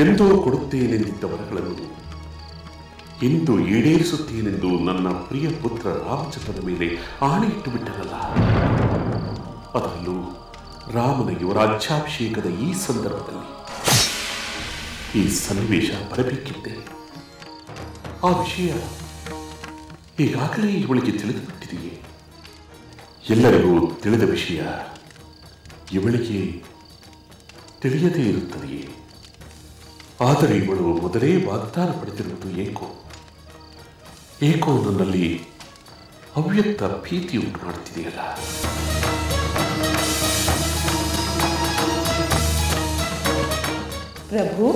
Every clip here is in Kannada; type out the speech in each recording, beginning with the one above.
ಎಂದೋ ಕೊಡುತ್ತೇನೆಂದಿದ್ದ ವರಗಳನ್ನು ಇಂದು ಈಡೇರಿಸುತ್ತೇನೆಂದು ನನ್ನ ಪ್ರಿಯ ಪುತ್ರ ರಾಮಚಂದ್ರನ ಮೇಲೆ ಆಣೆ ಇಟ್ಟು ಬಿಟ್ಟನಲ್ಲ. ಅದರಲ್ಲೂ ರಾಮನ ಯುವರಾಜ್ಯಾಭಿಷೇಕದ ಈ ಸಂದರ್ಭದಲ್ಲಿ ಈ ಸನ್ನಿವೇಶ ಬರಬೇಕಿದ್ದೆ. ಆ ವಿಷಯ ಈಗಾಗಲೇ ಇವಳಿಗೆ ತಿಳಿದುಬಿಟ್ಟಿದೆಯೇ? ಎಲ್ಲರಿಗೂ ತಿಳಿದ ವಿಷಯ ಇವಳಿಗೆ ತಿಳಿಯದೇ ಇರುತ್ತದೆಯೇ? ಆದರೆ ಇವಳು ಮೊದಲೇ ವಾಗ್ದಾನ ಪಡೆದಿರುವುದು ಏಕೋ ನನ್ನಲ್ಲಿ ಅವ್ಯಕ್ತ ಭೀತಿ ಉಂಟು ಮಾಡುತ್ತಿದೆಯಲ್ಲ. ಪ್ರಭು,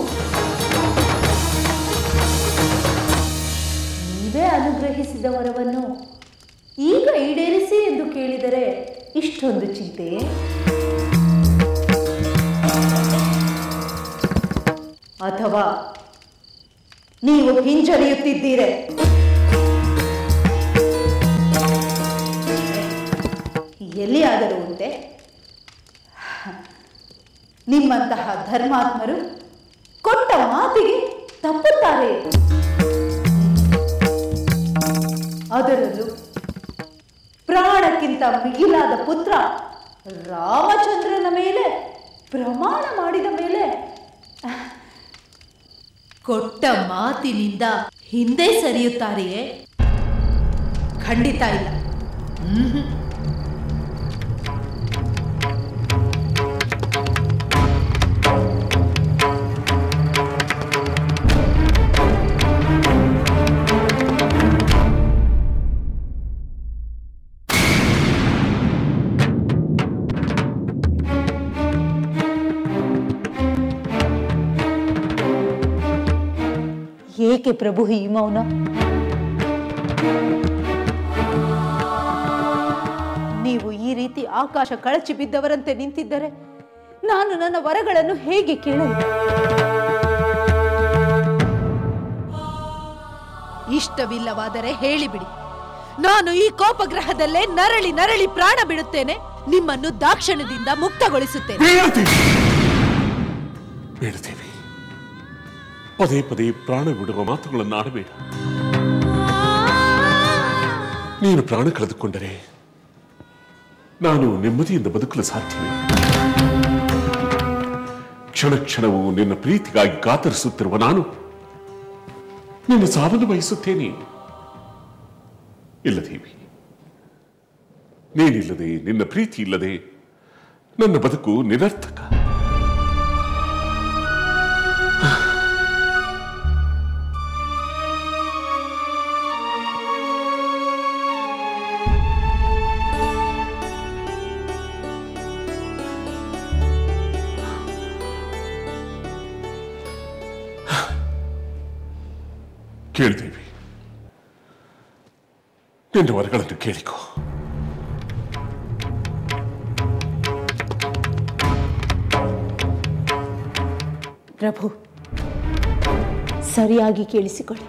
ನೀವೇ ಅನುಗ್ರಹಿಸಿದ ವರವನ್ನು ಈಗ ಈಡೇರಿಸಿ ಎಂದು ಕೇಳಿದರೆ ಇಷ್ಟೊಂದು ಚಿಂತೆ? ಅಥವಾ ನೀವು ಹಿಂಜರಿಯುತ್ತಿದ್ದೀರೆ? ಎಲ್ಲಿಯಾದರೂ ಉಂಟೆ ನಿಮ್ಮಂತಹ ಧರ್ಮಾತ್ಮರು ಕೊಟ್ಟ ಮಾತಿಗೆ ತಪ್ಪುತ್ತಾರೆ? ಅದರಲ್ಲೂ ಪ್ರಾಣಕ್ಕಿಂತ ಮಿಗಿಲಾದ ಪುತ್ರ ರಾಮಚಂದ್ರನ ಮೇಲೆ ಪ್ರಮಾಣ ಮಾಡಿದ ಮೇಲೆ ಕೊಟ್ಟ ಮಾತಿನಿಂದ ಹಿಂದೆ ಸರಿಯುತ್ತಾರೆಯೇ? ಖಂಡಿತ ಇಲ್ಲ. ಏಕೆ ಪ್ರಭು ಈ ಮೌನ? ನೀವು ಈ ರೀತಿ ಆಕಾಶ ಕಳಚಿ ಬಿದ್ದವರಂತೆ ನಿಂತಿದ್ದರೆ ನಾನು ನನ್ನ ವರಗಳನ್ನು ಹೇಗೆ ಕೇಳಲಿ? ಇಷ್ಟವಿಲ್ಲವಾದರೆ ಹೇಳಿಬಿಡಿ. ನಾನು ಈ ಕೋಪಗ್ರಹದಲ್ಲೇ ನರಳಿ ನರಳಿ ಪ್ರಾಣ ಬಿಡುತ್ತೇನೆ. ನಿಮ್ಮನ್ನು ದಾಕ್ಷಿಣ್ಯದಿಂದ ಮುಕ್ತಗೊಳಿಸುತ್ತೇನೆ. ಪದೇ ಪದೇ ಪ್ರಾಣ ಬಿಡುವ ಮಾತುಗಳನ್ನು ಆಡಬೇಡ. ನೀನು ಪ್ರಾಣ ಕಳೆದುಕೊಂಡರೆ ನಾನು ನೆಮ್ಮದಿಯಿಂದ ಬದುಕಲು ಸಾಧ್ಯವೇ? ಕ್ಷಣ ಕ್ಷಣವೂ ನಿನ್ನ ಪ್ರೀತಿಗಾಗಿ ಕಾತರಿಸುತ್ತಿರುವ ನಾನು ನಿನ್ನ ಸಾವನ್ನು ಬಯಸುತ್ತೇನೆ. ಇಲ್ಲ ದೇವಿ, ನೀನಿಲ್ಲದೆ, ನಿನ್ನ ಪ್ರೀತಿ ಇಲ್ಲದೆ ನನ್ನ ಬದುಕು ನಿರರ್ಥಕ. ಕೇಳ್ದೇವಿ, ನಿನ್ನ ವರಗಳನ್ನು ಕೇಳಿಕೋ. ಪ್ರಭು, ಸರಿಯಾಗಿ ಕೇಳಿಸಿಕೊಳ್ಳಿ.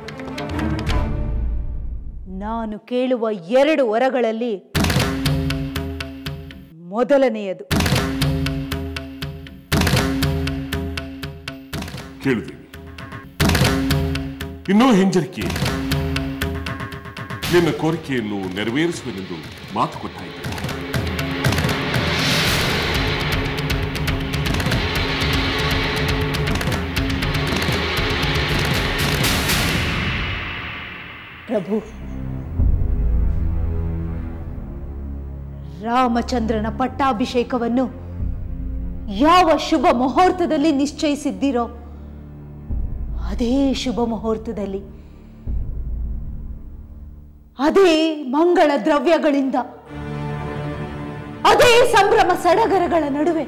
ನಾನು ಕೇಳುವ 2 ವರಗಳಲ್ಲಿ ಮೊದಲನೆಯದು. ಕೇಳಿದೇವಿ, ಇನ್ನೂ ಹಿಂಜರಿಕೆ. ನಿನ್ನ ಕೋರಿಕೆಯನ್ನು ನೆರವೇರಿಸುವೆನೆಂದು ಮಾತು ಕೊಟ್ಟಾಯಿತು. ಪ್ರಭು, ರಾಮಚಂದ್ರನ ಪಟ್ಟಾಭಿಷೇಕವನ್ನು ಯಾವ ಶುಭ ಮುಹೂರ್ತದಲ್ಲಿ ನಿಶ್ಚಯಿಸಿದ್ದೀರೋ ಅದೇ ಶುಭ ಮುಹೂರ್ತದಲ್ಲಿ, ಅದೇ ಮಂಗಳ ದ್ರವ್ಯಗಳಿಂದ, ಅದೇ ಸಂಭ್ರಮ ಸಡಗರಗಳ ನಡುವೆ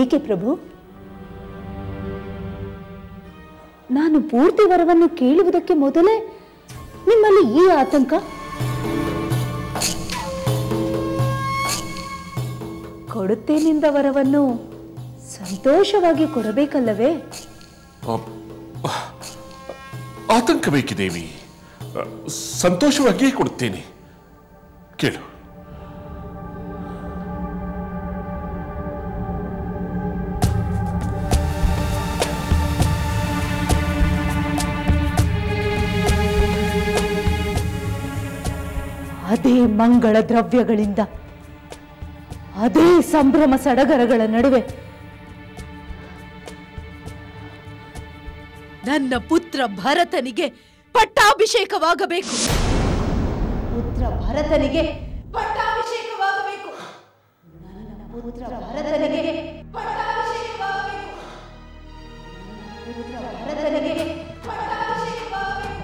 ಏಕೆ ಪ್ರಭು? ನಾನು ಪೂರ್ತಿ ವರವನ್ನು ಕೇಳುವುದಕ್ಕೆ ಮೊದಲೇ ನಿಮ್ಮಲ್ಲಿ ಈ ಆತಂಕ? ಕೊಡುತ್ತೇನೆಂದ ವರವನ್ನು ಸಂತೋಷವಾಗಿ ಕೊಡಬೇಕಲ್ಲವೇ? ಆತಂಕ ಬೇಕೆ ದೇವಿ, ಸಂತೋಷವಾಗಿಯೇ ಕೊಡುತ್ತೇನೆ, ಕೇಳು. ಅದೇ ಮಂಗಳ ದ್ರವ್ಯಗಳಿಂದ, ಅದೇ ಸಂಭ್ರಮ ಸಡಗರಗಳ ನಡುವೆ ನನ್ನ ಪುತ್ರ ಭರತನಿಗೆ ಪಟ್ಟಾಭಿಷೇಕವಾಗಬೇಕು. ಪುತ್ರ ಭರತನಿಗೆ ಪಟ್ಟಾಭಿಷೇಕವಾಗಬೇಕು. ನನ್ನ ಪುತ್ರ ಭರತನಿಗೆ ಪಟ್ಟಾಭಿಷೇಕವಾಗಬೇಕು. ಪುತ್ರ ಭರತನಿಗೆ ಪಟ್ಟಾಭಿಷೇಕವಾಗಬೇಕು.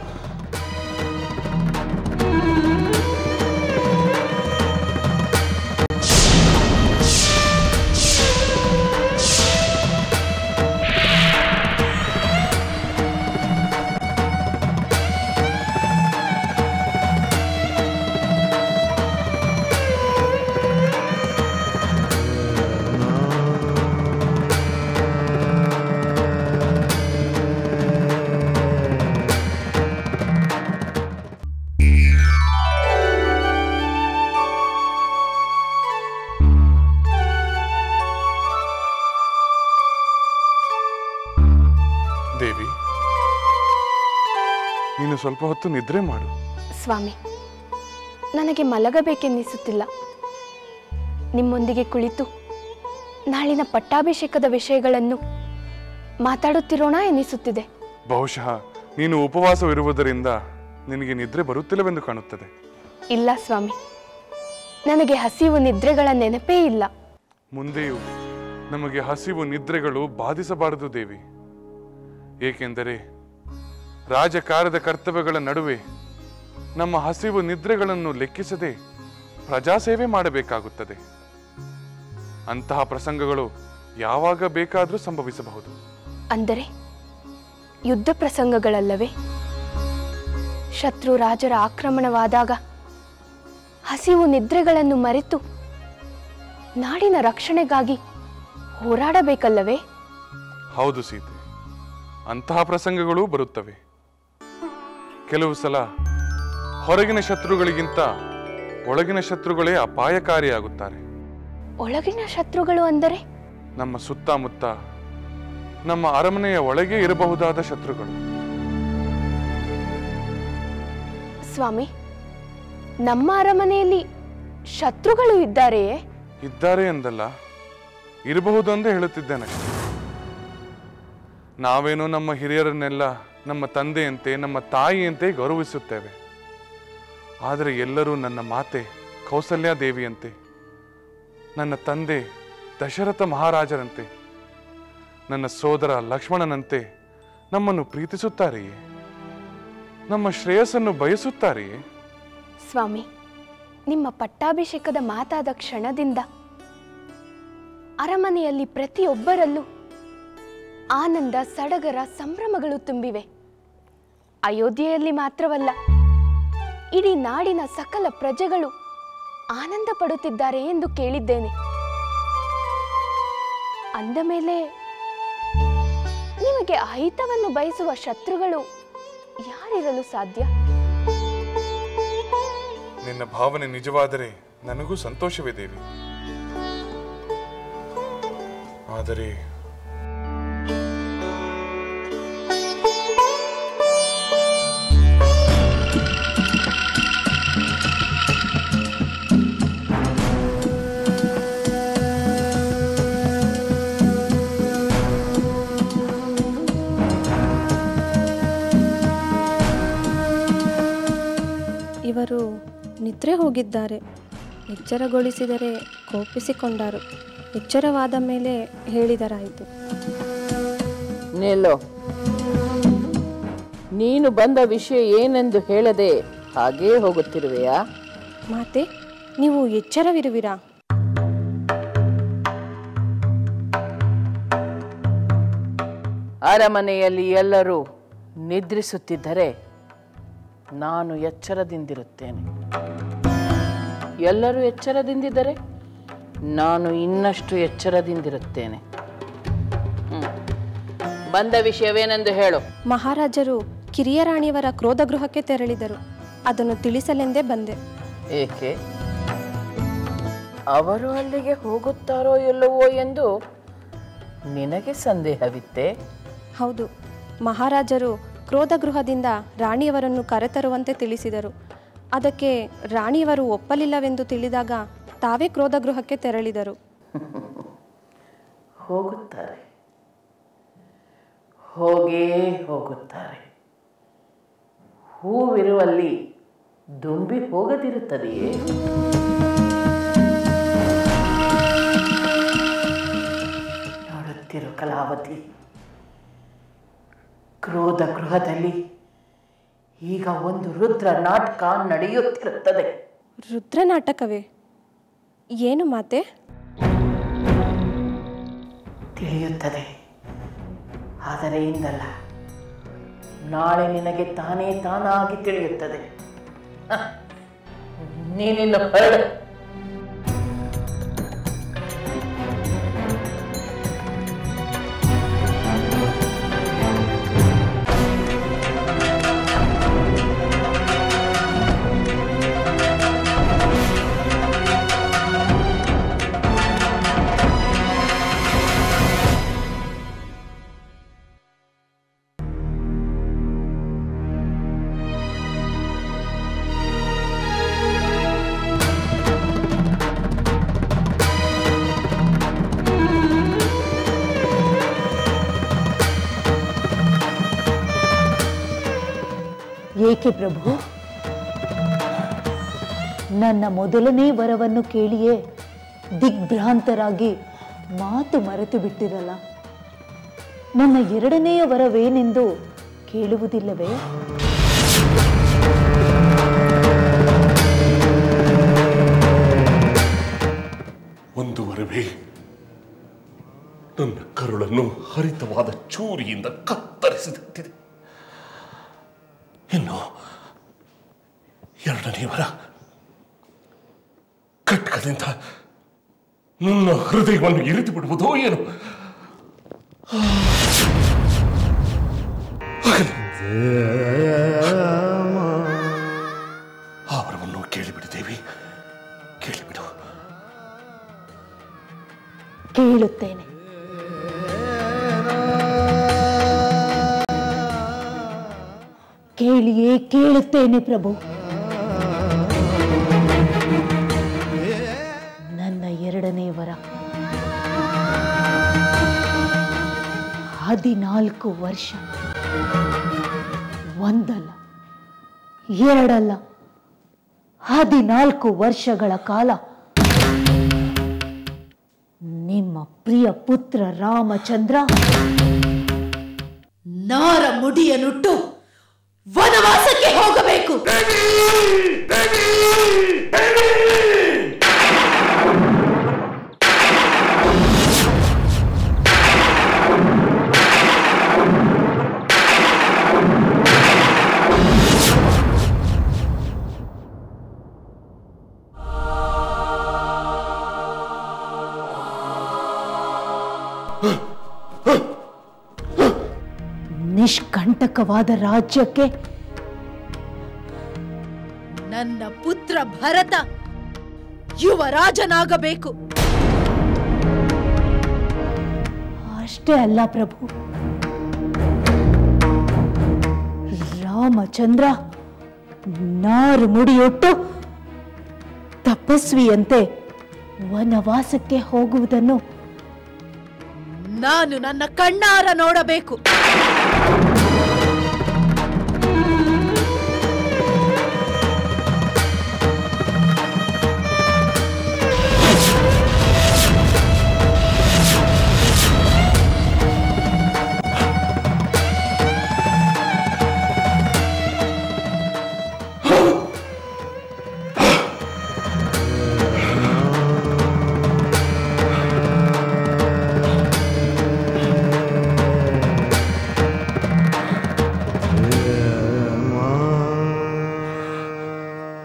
ದೇವಿ, ನೀನು ಸ್ವಲ್ಪ ಹೊತ್ತು ನಿದ್ರೆ ಮಾಡು. ಸ್ವಾಮಿ, ನನಗೆ ಮಲಗಬೇಕೆನ್ನಿಸುತ್ತಿಲ್ಲ. ನಿಮ್ಮೊಂದಿಗೆ ಕುಳಿತು ನಾಳಿನ ಪಟ್ಟಾಭಿಷೇಕದ ವಿಷಯಗಳನ್ನು ಮಾತಾಡುತ್ತಿರೋಣ ಎನ್ನಿಸುತ್ತಿದೆ. ಬಹುಶಃ ನೀನು ಉಪವಾಸವಿರುವುದರಿಂದ ನಿನಗೆ ನಿದ್ರೆ ಬರುತ್ತಿಲ್ಲವೆಂದು ಕಾಣುತ್ತದೆ. ಇಲ್ಲ ಸ್ವಾಮಿ, ನನಗೆ ಹಸಿವು ನಿದ್ರೆಗಳ ನೆನಪೇ ಇಲ್ಲ. ಮುಂದೆಯೂ ನಮಗೆ ಹಸಿವು ನಿದ್ರೆಗಳು ಬಾಧಿಸಬಾರದು ದೇವಿ. ಏಕೆಂದರೆ ರಾಜಕಾರ್ಯದ ಕರ್ತವ್ಯಗಳ ನಡುವೆ ನಮ್ಮ ಹಸಿವು ನಿದ್ರೆಗಳನ್ನು ಲೆಕ್ಕಿಸದೆ ಪ್ರಜಾಸೇವೆ ಮಾಡಬೇಕಾಗುತ್ತದೆ. ಅಂತಹ ಪ್ರಸಂಗಗಳು ಯಾವಾಗ ಬೇಕಾದರೂ ಸಂಭವಿಸಬಹುದು. ಅಂದರೆ ಯುದ್ಧ ಪ್ರಸಂಗಗಳಲ್ಲವೇ? ಶತ್ರು ರಾಜರ ಆಕ್ರಮಣವಾದಾಗ ಹಸಿವು ನಿದ್ರೆಗಳನ್ನು ಮರೆತು ನಾಡಿನ ರಕ್ಷಣೆಗಾಗಿ ಹೋರಾಡಬೇಕಲ್ಲವೇ? ಹೌದು ಸೀತೆ, ಅಂತಹ ಪ್ರಸಂಗಗಳೂ ಬರುತ್ತವೆ. ಕೆಲವು ಸಲ ಹೊರಗಿನ ಶತ್ರುಗಳಿಗಿಂತ ಒಳಗಿನ ಶತ್ರುಗಳೇ ಅಪಾಯಕಾರಿಯಾಗುತ್ತಾರೆ. ಒಳಗಿನ ಶತ್ರುಗಳು ಅಂದರೆ? ನಮ್ಮ ಸುತ್ತಮುತ್ತ, ನಮ್ಮ ಅರಮನೆಯ ಒಳಗೆ ಇರಬಹುದಾದ ಶತ್ರುಗಳು. ಸ್ವಾಮಿ, ನಮ್ಮ ಅರಮನೆಯಲ್ಲಿ ಶತ್ರುಗಳು ಇದ್ದಾರೆಯೇ? ಇದ್ದಾರೆ ಎಂದಲ್ಲ, ಇರಬಹುದು ಎಂದೇ ಹೇಳುತ್ತಿದ್ದೇನೆ. ನಾವೇನೋ ನಮ್ಮ ಹಿರಿಯರನ್ನೆಲ್ಲ ನಮ್ಮ ತಂದೆಯಂತೆ, ನಮ್ಮ ತಾಯಿಯಂತೆ ಗೌರವಿಸುತ್ತೇವೆ. ಆದರೆ ಎಲ್ಲರೂ ನನ್ನ ಮಾತೆ ಕೌಸಲ್ಯ ದೇವಿಯಂತೆ, ನನ್ನ ತಂದೆ ದಶರಥ ಮಹಾರಾಜರಂತೆ, ನನ್ನ ಸೋದರ ಲಕ್ಷ್ಮಣನಂತೆ ನಮ್ಮನ್ನು ಪ್ರೀತಿಸುತ್ತಾರೆಯೇ? ನಮ್ಮ ಶ್ರೇಯಸ್ಸನ್ನು ಬಯಸುತ್ತಾರೆಯೇ? ಸ್ವಾಮಿ, ನಿಮ್ಮ ಪಟ್ಟಾಭಿಷೇಕದ ಮಾತಾದ ಕ್ಷಣದಿಂದ ಅರಮನೆಯಲ್ಲಿ ಪ್ರತಿಯೊಬ್ಬರಲ್ಲೂ ಆನಂದ, ಸಡಗರ, ಸಂಭ್ರಮಗಳು ತುಂಬಿವೆ. ಅಯೋಧ್ಯೆಯಲ್ಲಿ ಮಾತ್ರವಲ್ಲ, ಇಡೀ ನಾಡಿನ ಸಕಲ ಪ್ರಜೆಗಳು ಆನಂದ ಪಡುತ್ತಿದ್ದಾರೆ ಎಂದು ಕೇಳಿದ್ದೇನೆ. ಅಂದ ಮೇಲೆ ನಿಮಗೆ ಅಹಿತವನ್ನು ಬಯಸುವ ಶತ್ರುಗಳು ಯಾರಿರಲು ಸಾಧ್ಯ? ನಿನ್ನ ಭಾವನೆ ನಿಜವಾದರೆ ನನಗೂ ಸಂತೋಷವೇ ದೇವಿ. ಆದರೆ ಇವರು ನಿದ್ರೆ ಹೋಗಿದ್ದಾರೆ. ಎಚ್ಚರಗೊಳಿಸಿದರೆ ಕೋಪಿಸಿಕೊಂಡರು. ಎಚ್ಚರವಾದ ಮೇಲೆ ಹೇಳಿದರಾಯಿತು. ನಿಲ್ಲೋ, ನೀನು ಬಂದ ವಿಷಯ ಏನೆಂದು ಹೇಳದೆ ಹಾಗೇ ಹೋಗುತ್ತಿರುವೆಯಾ? ಮಾತೆ, ನೀವು ಎಚ್ಚರವಿರುವಿರಾ? ಅರಮನೆಯಲ್ಲಿ ಎಲ್ಲರೂ ನಿದ್ರಿಸುತ್ತಿದ್ದರೆ ನಾನು ಎಚ್ಚರದಿಂದಿರುತ್ತೇನೆ. ಎಲ್ಲರೂ ಎಚ್ಚರದಿಂದಿದ್ದರೆ ನಾನು ಇನ್ನಷ್ಟು ಎಚ್ಚರದಿಂದಿರುತ್ತೇನೆ. ಬಂದ ವಿಷಯವೇನೆಂದು ಹೇಳು. ಮಹಾರಾಜರು ಕಿರಿಯ ರಾಣಿಯವರ ಕ್ರೋಧಗೃಹಕ್ಕೆ ತೆರಳಿದರು. ಅದನ್ನು ತಿಳಿಸಲೆಂದೇ ಬಂದೆ. ಏಕೆ? ಅವರು ಅಲ್ಲಿಗೆ ಹೋಗುತ್ತಾರೋ ಇಲ್ಲವೋ ಎಂದು ನಿನಗೆ ಸಂದೇಹವಿತ್ತೆ? ಹೌದು, ಮಹಾರಾಜರು ಕ್ರೋಧಗೃಹದಿಂದ ರಾಣಿಯವರನ್ನು ಕರೆತರುವಂತೆ ತಿಳಿಸಿದರು. ಅದಕ್ಕೆ ರಾಣಿಯವರು ಒಪ್ಪಲಿಲ್ಲವೆಂದು ತಿಳಿದಾಗ ತಾವೇ ಕ್ರೋಧಗೃಹಕ್ಕೆ ತೆರಳಿದರು. ಹೋಗುತ್ತಾರೆ, ಹೋಗೇ ಹೋಗುತ್ತಾರೆ. ಹೂವಿರುವಲ್ಲಿ ದುಂಬಿ ಹೋಗದಿರುತ್ತದೆಯೇ? ನೋಡುತ್ತಿರು ಕಲಾವತಿ, ಕ್ರೋಧ ಗೃಹದಲ್ಲಿ ಈಗ ಒಂದು ರುದ್ರ ನಾಟಕ ನಡೆಯುತ್ತಿರುತ್ತದೆ. ರುದ್ರ ನಾಟಕವೇ? ಏನು ಮಾತೆ? ತಿಳಿಯುತ್ತದೆ, ಆದರೆ ಇಂದಲ್ಲ, ನಾಳೆ ನಿನಗೆ ತಾನಾಗಿ ತಿಳಿಯುತ್ತದೆ. ನೀನಿನ್ನು ಹೊರಡು. ಏಕೆ ಪ್ರಭು? ನನ್ನ ಮೊದಲನೇ ವರವನ್ನು ಕೇಳಿಯೇ ದಿಗ್ಭ್ರಾಂತರಾಗಿ ಮಾತು ಮರೆತು ಬಿಟ್ಟಿರಲ್ಲ. ನನ್ನ ಎರಡನೆಯ ವರವೇನೆಂದು ಕೇಳುವುದಿಲ್ಲವೇ? ಒಂದು ವರವೇ ನನ್ನ ಕರುಳನ್ನು ಹರಿತವಾದ ಚೂರಿಯಿಂದ ಕತ್ತರಿಸಿದಂತಿದೆ. ಇನ್ನು ಎರಡನೇ ವರ ಕಟ್ಕದಿಂದ ನನ್ನ ಹೃದಯವನ್ನು ಇರಿದು ಬಿಡುವುದೋ ಏನು? ಆ ವರವನ್ನು ಕೇಳಿಬಿಡು ದೇವಿ, ಕೇಳಿಬಿಡು. ಕೇಳುತ್ತೇನೆ. ಕೇಳಿಯೇ ಕೇಳುತ್ತೇನೆ ಪ್ರಭು. ನನ್ನ ಎರಡನೇ ವರ 14 ವರ್ಷ, ಒಂದಲ್ಲ ಎರಡಲ್ಲ 14 ವರ್ಷಗಳ ಕಾಲ ನಿಮ್ಮ ಪ್ರಿಯ ಪುತ್ರ ರಾಮಚಂದ್ರ ನಾರ ಮುಡಿಯನ್ನುಟ್ಟು ವನವಾಸಕ್ಕೆ ಹೋಗಬೇಕು. ನಿಷ್ಕಂಟಕವಾದ ರಾಜ್ಯಕ್ಕೆ ನನ್ನ ಪುತ್ರ ಭರತ ಯುವರಾಜನಾಗಬೇಕು. ಅಷ್ಟೇ ಅಲ್ಲ ಪ್ರಭು, ರಾಮಚಂದ್ರ ನಾರು ಮುಡಿಯೊಟ್ಟು ತಪಸ್ವಿಯಂತೆ ವನವಾಸಕ್ಕೆ ಹೋಗುವುದನ್ನು ನಾನು ನನ್ನ ಕಣ್ಣಾರ ನೋಡಬೇಕು.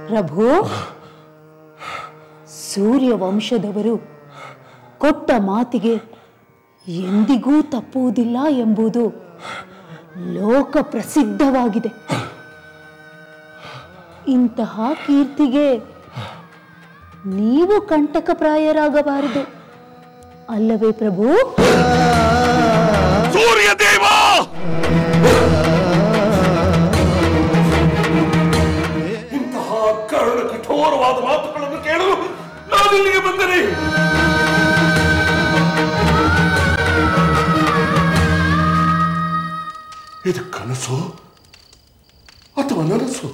ಪ್ರಭು, ಸೂರ್ಯವಂಶದವರು ಕೊಟ್ಟ ಮಾತಿಗೆ ಎಂದಿಗೂ ತಪ್ಪುವುದಿಲ್ಲ ಎಂಬುದು ಲೋಕ ಪ್ರಸಿದ್ಧವಾಗಿದೆ. ಇಂತಹ ಕೀರ್ತಿಗೆ ನೀವು ಕಂಟಕಪ್ರಾಯರಾಗಬಾರದು ಅಲ್ಲವೇ ಪ್ರಭು? ಸೂರ್ಯದೇವ, ಇಂತಹ ಕರುಣ ಕಠೋರವಾದ ಮಾತುಗಳನ್ನು ಕೇಳಲು ನಾನಿಲ್ಲಿಗೆ ಬಂದರೆ ಇದು ಕನಸು ಅಥವಾ ನನಸು?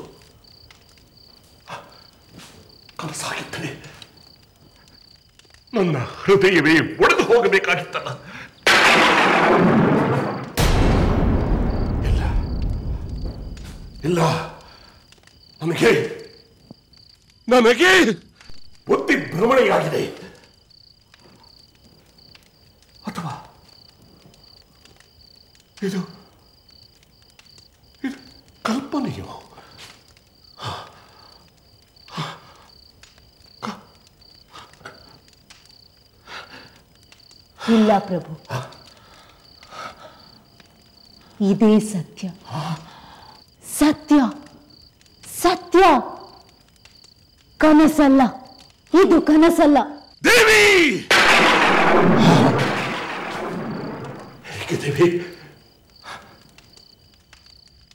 ಕನಸಾಗಿದ್ದರೆ ನನ್ನ ಹೃದಯವೇ ಒಡೆದು ಹೋಗಬೇಕಾಗಿತ್ತಲ್ಲ. ಇಲ್ಲ ಇಲ್ಲ, ನನಗೆ ಬುದ್ಧಿ ಭ್ರಮಣೆಯಾಗಿದೆ. ಅಥವಾ ಇದು ಕಲ್ಪನೆಯೋ? ಇಲ್ಲ ಪ್ರಭು, ಇದೇ ಸತ್ಯ. ಸತ್ಯ ಸತ್ಯ, ಕನಸಲ್ಲ, ಇದು ಕನಸಲ್ಲ. ದೇವಿ, ಹೇಗೆ ದೇವಿ?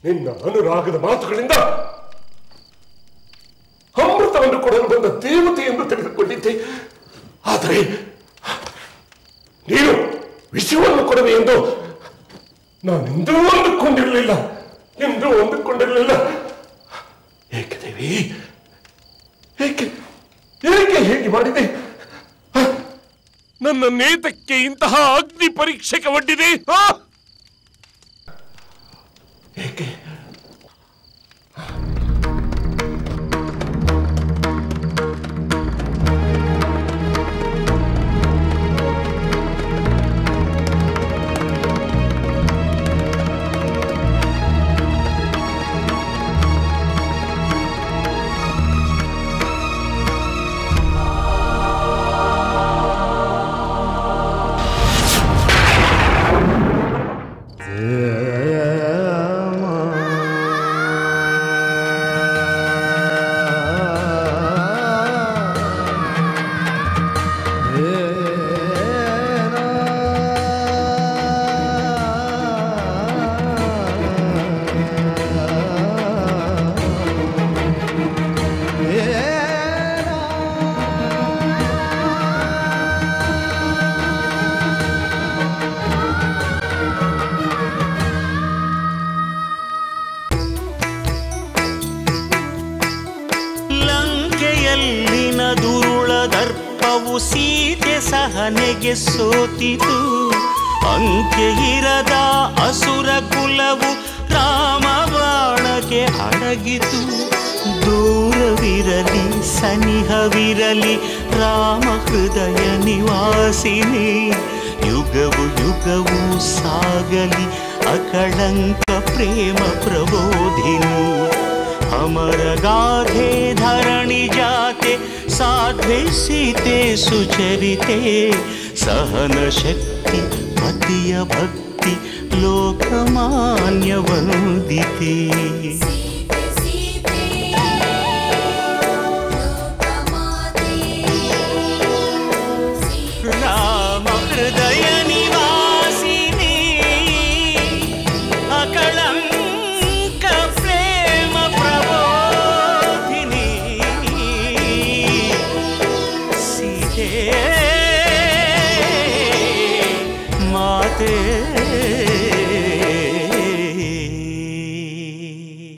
ನಿನ್ನ ಅನುರಾಗದ ಮಾತುಗಳಿಂದ ಅಮೃತವನ್ನು ಕೊಡಲು ಬಂದ ದೇವತೆ ಎಂದು ತಿಳಿದುಕೊಂಡಿದ್ದೆ. ಆದರೆ ನೀನು ವಿಷಯವನ್ನು ಕೊಡುವೆ ಎಂದು ನಾನೆಂದೂ ಅಂದುಕೊಂಡಿರಲಿಲ್ಲ. ಏಕೆ ದೇವಿ, ಏಕೆ ಏಕೆ ಹೇಗೆ ಮಾಡಿದೆ? ನನ್ನ ನೇತಕ್ಕೆ ಇಂತಹ ಅಗ್ನಿ ಪರೀಕ್ಷೆಗೆ ಒಡ್ಡಿದೆ. ಏಕೆ? ಸೀತೆ ಸಹನೆಗೆ ಸೋತಿತು. ಅಂಕೆ ಇರದ ಅಸುರ ಕುಲವು ರಾಮ ಬಾಣಕ್ಕೆ ಅಡಗಿತು. ದೂರವಿರಲಿ ಸನಿಹವಿರಲಿ ರಾಮ ಹೃದಯ ನಿವಾಸಿನಿ. ಯುಗವು ಯುಗವು ಸಾಗಲಿ ಅಕಳಂಕ ಪ್ರೇಮ ಪ್ರಬೋಧಿನಿ. ಅಮರ ಗಾಧೆ ಧರಣಿ ಜಾತೆ ಸಾಧ್ವೆ ಸೀತೆ ಸುಚರಿತೆ. ಸಹನ ಶಕ್ತಿ ಪತಿಯ ಭಕ್ತಿ ಲೋಕಮಾನ್ಯ ವಂದಿತೆ. ರಾಮ ಹೃದಯ ನಿವಾಸಿನಿ ಅಕಳಂಕ ಪ್ರೇಮ ಪ್ರಬೋಧಿನಿ. ಸೀತೆ ಮಾತೆ